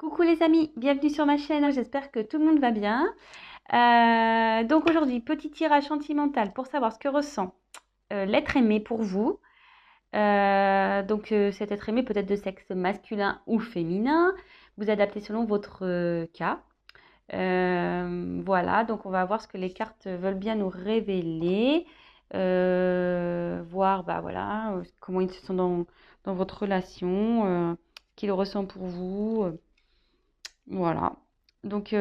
Coucou les amis, bienvenue sur ma chaîne, j'espère que tout le monde va bien. Donc aujourd'hui, petit tirage sentimental pour savoir ce que ressent l'être aimé pour vous. Cet être aimé peut être de sexe masculin ou féminin, vous adaptez selon votre cas. Voilà, donc on va voir ce que les cartes veulent bien nous révéler, voir bah, voilà, comment ils se sont dans votre relation, qu'il ressent pour vous. Voilà. Donc,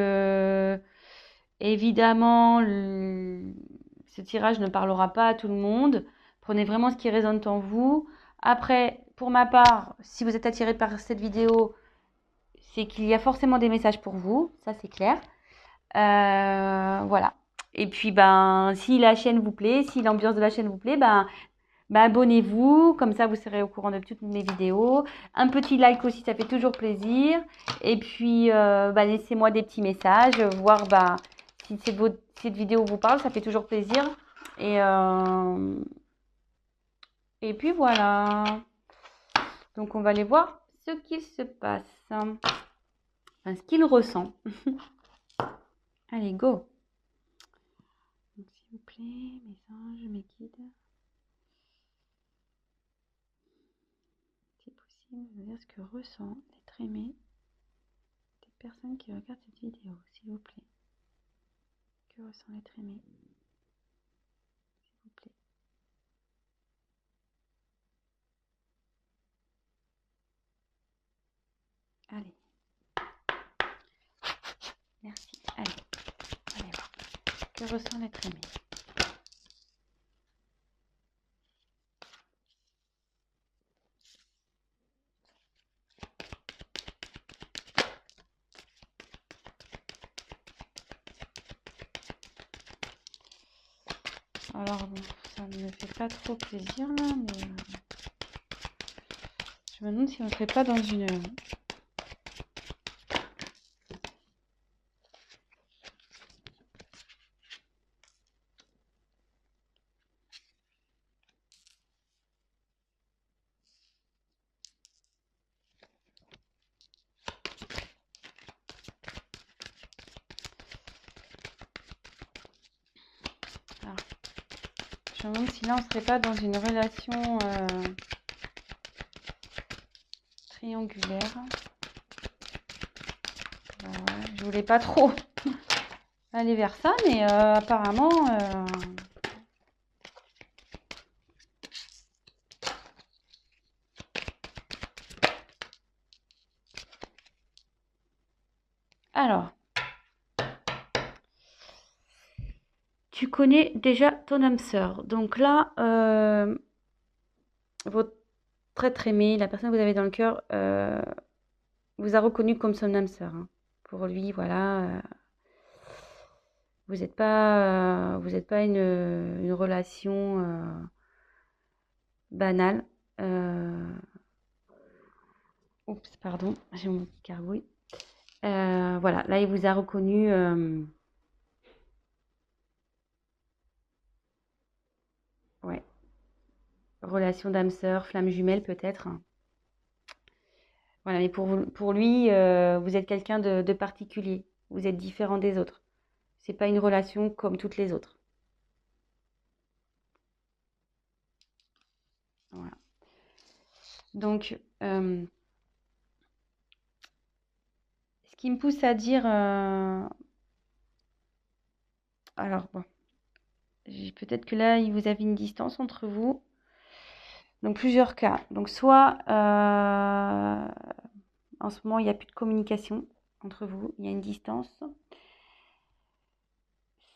évidemment, ce tirage ne parlera pas à tout le monde. Prenez vraiment ce qui résonne en vous. Après, pour ma part, si vous êtes attiré par cette vidéo, c'est qu'il y a forcément des messages pour vous. Ça, c'est clair. Voilà. Et puis, ben, si la chaîne vous plaît, si l'ambiance de la chaîne vous plaît, ben, abonnez-vous, comme ça vous serez au courant de toutes mes vidéos. Un petit like aussi, ça fait toujours plaisir. Et puis, bah, laissez-moi des petits messages, voir bah, si cette vidéo vous parle, ça fait toujours plaisir. Et, euh, et puis voilà. Donc on va aller voir ce qu'il se passe, enfin, ce qu'il ressent. Allez, go. Donc, s'il vous plaît, mes anges, mes guides. Si possible, de dire ce que ressent l'être aimé des personnes qui regardent cette vidéo, s'il vous plaît. Que ressent l'être aimé, s'il vous plaît. Allez. Merci. Allez voir. Que ressent l'être aimé? Alors bon, ça ne me fait pas trop plaisir là, mais je me demande si on ne serait pas dans une... Alors, je me demande si là on ne serait pas dans une relation triangulaire. Je voulais pas trop aller vers ça, mais apparemment... Alors, tu connais déjà ton âme sœur. Donc là, votre être aimé, la personne que vous avez dans le cœur, vous a reconnu comme son âme sœur. Hein. Pour lui, voilà, vous êtes pas une relation banale. Oups, pardon, j'ai mon petit gargouille. Voilà, là, il vous a reconnu. Ouais, relation d'âme sœur, flamme jumelle peut-être. Voilà, mais pour lui, vous êtes quelqu'un de particulier. Vous êtes différent des autres. C'est pas une relation comme toutes les autres. Voilà. Donc, ce qui me pousse à dire, alors bon, peut-être que là, vous avez une distance entre vous. Donc, plusieurs cas. Donc, soit en ce moment, il n'y a plus de communication entre vous, il y a une distance.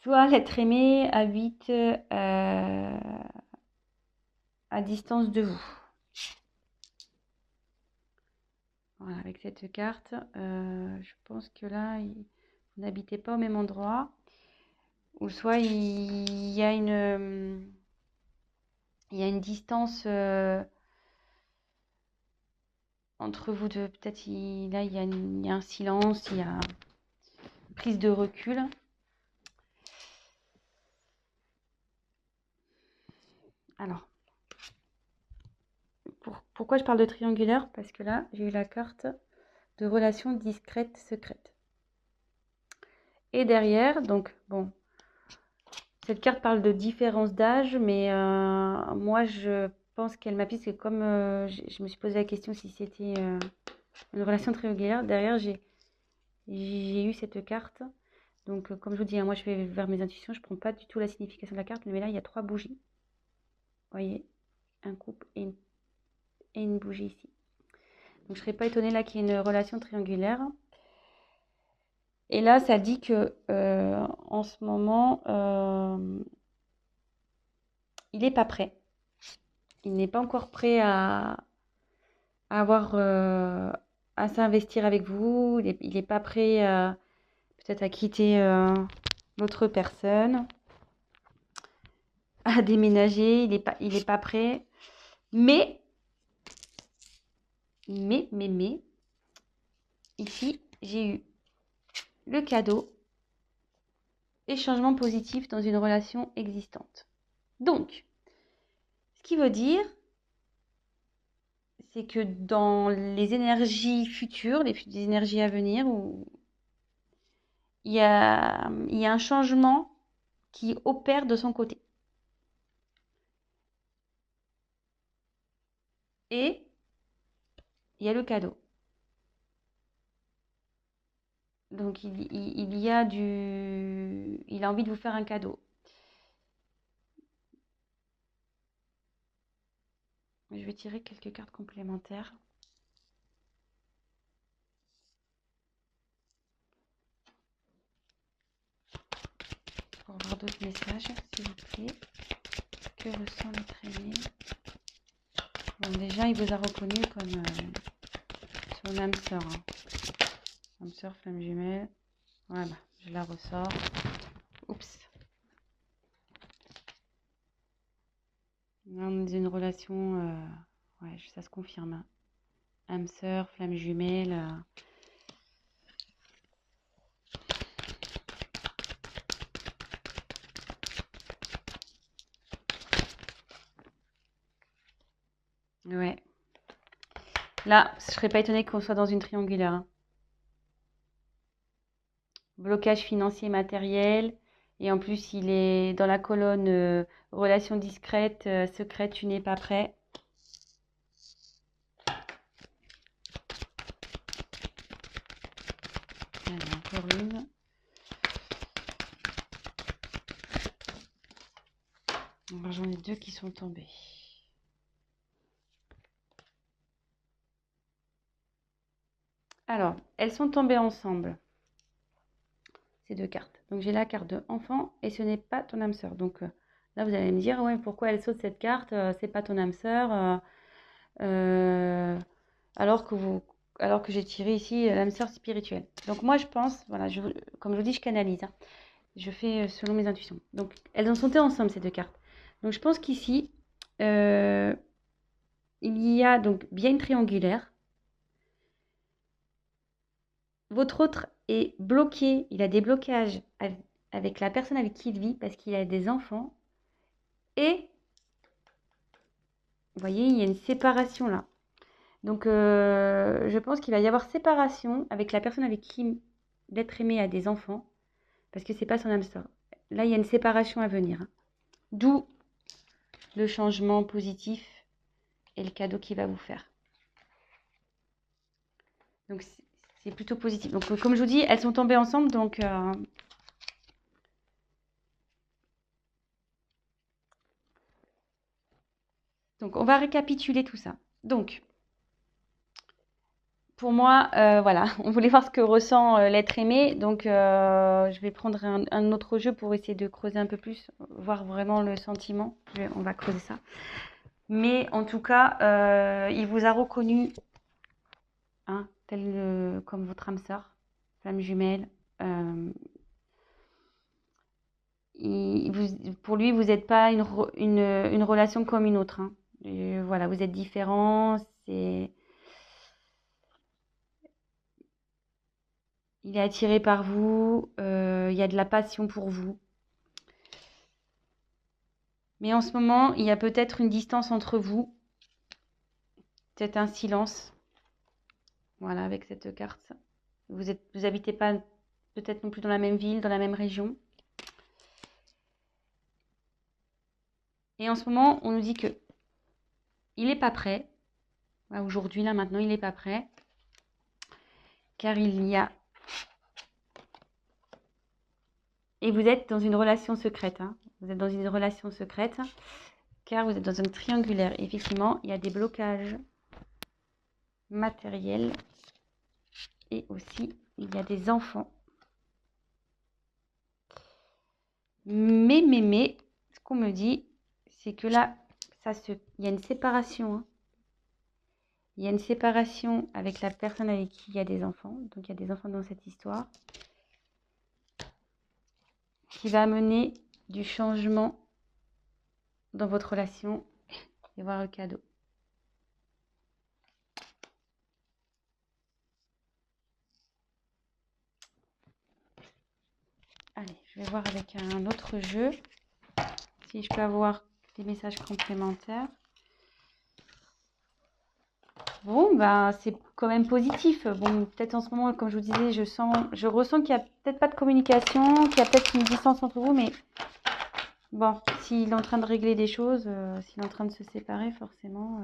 Soit l'être aimé habite à distance de vous. Voilà, avec cette carte, je pense que là, vous n'habitez pas au même endroit. Ou soit il y a une distance entre vous deux. Peut-être là, il y a un silence, il y a une prise de recul. Alors, pourquoi je parle de triangulaire? Parce que là, j'ai eu la carte de relations discrètes, secrètes. Et derrière, donc, bon, cette carte parle de différence d'âge, mais moi, je pense qu'elle m'appuie, parce que comme je me suis posé la question si c'était une relation triangulaire, derrière, j'ai eu cette carte. Donc, comme je vous dis, hein, moi, je vais vers mes intuitions, je ne prends pas du tout la signification de la carte, mais là, il y a 3 bougies. Vous voyez, un couple et une bougie ici. Donc, je ne serais pas étonnée là qu'il y ait une relation triangulaire. Et là, ça dit que en ce moment, il n'est pas prêt. Il n'est pas encore prêt à avoir, à s'investir avec vous. Il n'est pas prêt peut-être à quitter l'autre personne, à déménager. Il est pas prêt. Mais, ici, j'ai eu le cadeau et changement positif dans une relation existante. Donc, ce qui veut dire, c'est que dans les énergies futures, les énergies à venir, il y a un changement qui opère de son côté. Et il y a le cadeau. Donc, il a envie de vous faire un cadeau. Je vais tirer quelques cartes complémentaires. Pour voir d'autres messages, s'il vous plaît. Que ressent l'être aimé? Bon, déjà, il vous a reconnu comme son âme sœur. Âme sœur, flamme jumelle. Voilà, je la ressors. Oups. Là, on est dans une relation... ouais, ça se confirme. Hein. Âme sœur, flamme jumelle... Ouais. Là, je serais pas étonnée qu'on soit dans une triangulaire. Hein. Blocage financier matériel. Et en plus, il est dans la colonne relation discrète, secrète, tu n'es pas prêt. Alors, encore une. Alors, j'en ai 2 qui sont tombés. Alors, elles sont tombées ensemble. Ces 2 cartes. Donc, j'ai la carte de enfant et ce n'est pas ton âme sœur. Donc, là, vous allez me dire, ouais, pourquoi elle saute cette carte? C'est pas ton âme sœur. Alors que j'ai tiré ici l'âme sœur spirituelle. Donc, moi, je pense, voilà, comme je vous dis, je canalise. Hein. Je fais selon mes intuitions. Donc, elles ont sauté ensemble, ces 2 cartes. Donc, je pense qu'ici, il y a donc bien une triangulaire. Votre autre est bloqué, il a des blocages avec la personne avec qui il vit parce qu'il a des enfants. Et, vous voyez, il y a une séparation là. Donc, je pense qu'il va y avoir séparation avec la personne avec qui l'être aimé a des enfants parce que c'est pas son âme sœur. Là, il y a une séparation à venir. Hein. D'où le changement positif et le cadeau qu'il va vous faire. Donc, c'est plutôt positif. Donc, comme je vous dis, elles sont tombées ensemble. Donc, on va récapituler tout ça. Donc, pour moi, voilà, on voulait voir ce que ressent l'être aimé. Donc, je vais prendre un autre jeu pour essayer de creuser un peu plus, voir vraiment le sentiment. On va creuser ça. Mais en tout cas, il vous a reconnu, hein, tel comme votre âme sœur, flamme jumelle. Pour lui, vous n'êtes pas une relation comme une autre. Hein. Et voilà, vous êtes différents. Il est attiré par vous. Il y a de la passion pour vous. Mais en ce moment, il y a peut-être une distance entre vous. Peut-être un silence. Voilà, avec cette carte. Vous habitez pas peut-être non plus dans la même ville, dans la même région. Et en ce moment, on nous dit que il n'est pas prêt. Aujourd'hui, là, maintenant, il n'est pas prêt. Car il y a... Et vous êtes dans une relation secrète. Hein. Vous êtes dans une relation secrète. Car vous êtes dans un triangulaire. Effectivement, il y a des blocages matériels. Et aussi, il y a des enfants. Mais, ce qu'on me dit, c'est que là, il y a une séparation. Hein. Il y a une séparation avec la personne avec qui il y a des enfants. Donc, il y a des enfants dans cette histoire. Qui va amener du changement dans votre relation. Et voir le cadeau. Allez, je vais voir avec un autre jeu. Si je peux avoir des messages complémentaires. Bon, bah, c'est quand même positif. Bon, peut-être en ce moment, comme je vous disais, je ressens qu'il n'y a peut-être pas de communication, qu'il y a peut-être une distance entre vous, mais bon, s'il est en train de régler des choses, s'il est en train de se séparer, forcément,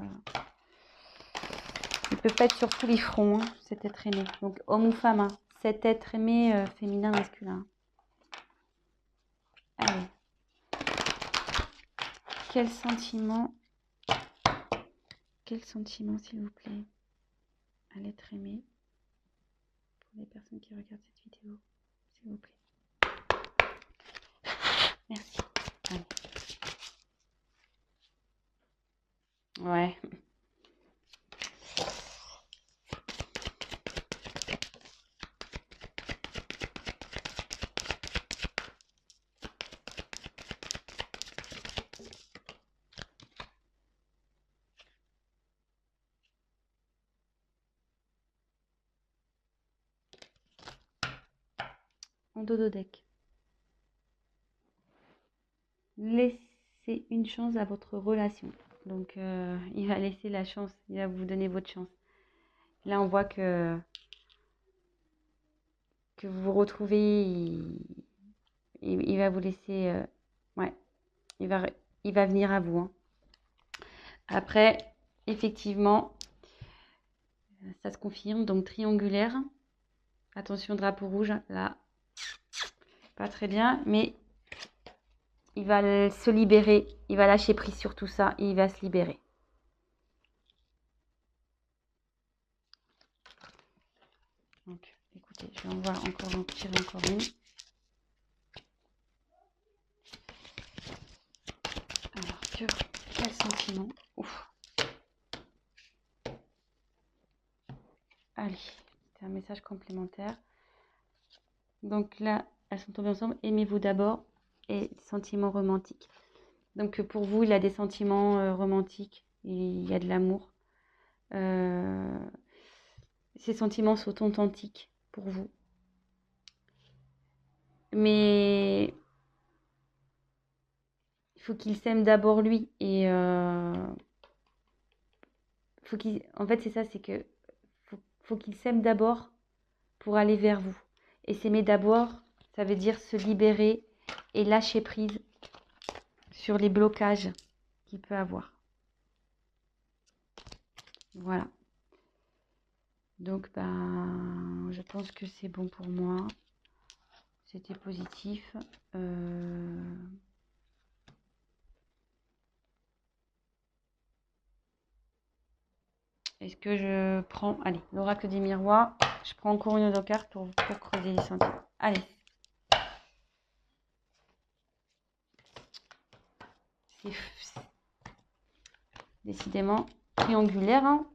il peut pas être sur tous les fronts, hein, cet être aimé. Donc, homme ou femme, hein, cet être aimé féminin, masculin. Allez. Quel sentiment, s'il vous plaît, à l'être aimé pour les personnes qui regardent cette vidéo, s'il vous plaît. Merci. Allez. Ouais. En dodo deck. Laissez une chance à votre relation. Donc, il va laisser la chance, il va vous donner votre chance. Là, on voit que vous vous retrouvez, il va vous laisser... ouais, il va venir à vous. Hein. Après, effectivement, ça se confirme. Donc, triangulaire. Attention, drapeau rouge, là. Pas très bien, mais il va se libérer. Il va lâcher prise sur tout ça et il va se libérer. Donc, écoutez, je vais en tirer encore une. Alors, quel sentiment? Ouf. Allez, c'est un message complémentaire. Donc là, elles sont tombées ensemble. Aimez-vous d'abord et sentiments romantiques. Donc pour vous, il a des sentiments romantiques. Il y a de l'amour. Ces sentiments sont authentiques pour vous. Mais il faut qu'il s'aime d'abord lui. Et en fait, c'est ça, c'est que faut qu'il s'aime d'abord pour aller vers vous. Et s'aimer d'abord, ça veut dire se libérer et lâcher prise sur les blocages qu'il peut avoir. Voilà. Donc, ben, je pense que c'est bon pour moi. C'était positif. Est-ce que je prends... Allez, l'oracle des miroirs. Je prends encore une autre carte pour creuser les sentiments. Allez. C'est décidément triangulaire. Hein.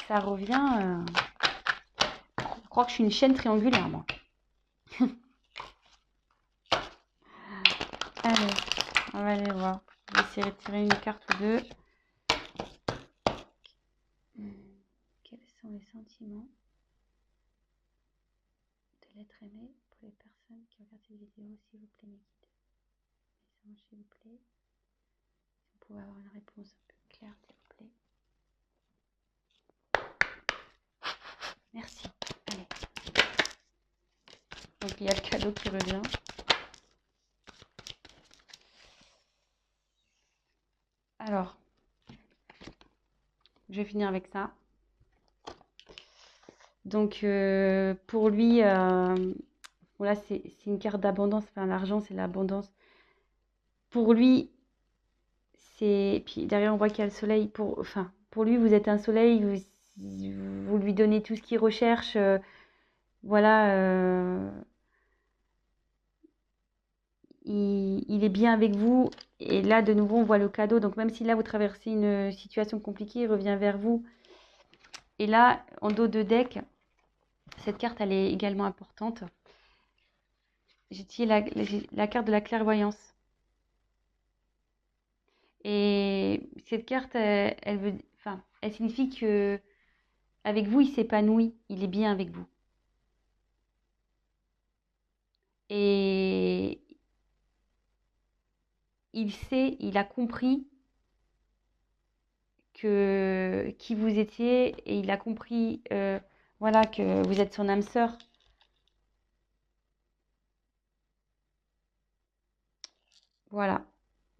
Ça revient... Je crois que je suis une chaîne triangulaire, moi. Allez, on va aller voir. Je vais essayer de tirer une carte ou deux. Quels sont les sentiments de l'être aimé pour les personnes qui regardent cette vidéo, s'il vous plaît, mes guides. S'il vous plaît. Si vous pouvez avoir une réponse un peu claire, s'il vous plaît. Donc il y a le cadeau qui revient. Alors, je vais finir avec ça. Donc pour lui, voilà, c'est une carte d'abondance. Enfin, l'argent, c'est l'abondance. Pour lui, c'est. Puis derrière, on voit qu'il y a le soleil. Enfin, pour lui, vous êtes un soleil. Vous lui donnez tout ce qu'il recherche. Voilà. Il est bien avec vous. Et là, de nouveau, on voit le cadeau. Donc, même si là, vous traversez une situation compliquée, il revient vers vous. Et là, en dos de deck, cette carte, elle est également importante. J'ai tiré la carte de la clairvoyance. Et cette carte, elle signifie que avec vous, il s'épanouit. Il est bien avec vous. Et il sait, il a compris qui vous étiez et il a compris voilà, que vous êtes son âme sœur. Voilà.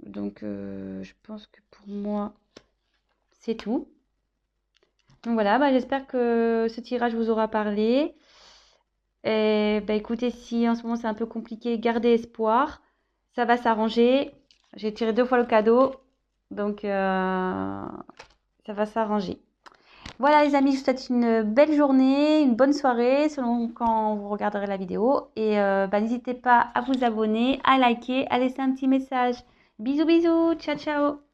Donc, je pense que pour moi, c'est tout. Donc voilà, bah, j'espère que ce tirage vous aura parlé. Et bah, écoutez, si en ce moment c'est un peu compliqué, gardez espoir. Ça va s'arranger. J'ai tiré 2 fois le cadeau. Donc, ça va s'arranger. Voilà les amis, je vous souhaite une belle journée, une bonne soirée selon quand vous regarderez la vidéo. Et bah, n'hésitez pas à vous abonner, à liker, à laisser un petit message. Bisous bisous, ciao ciao.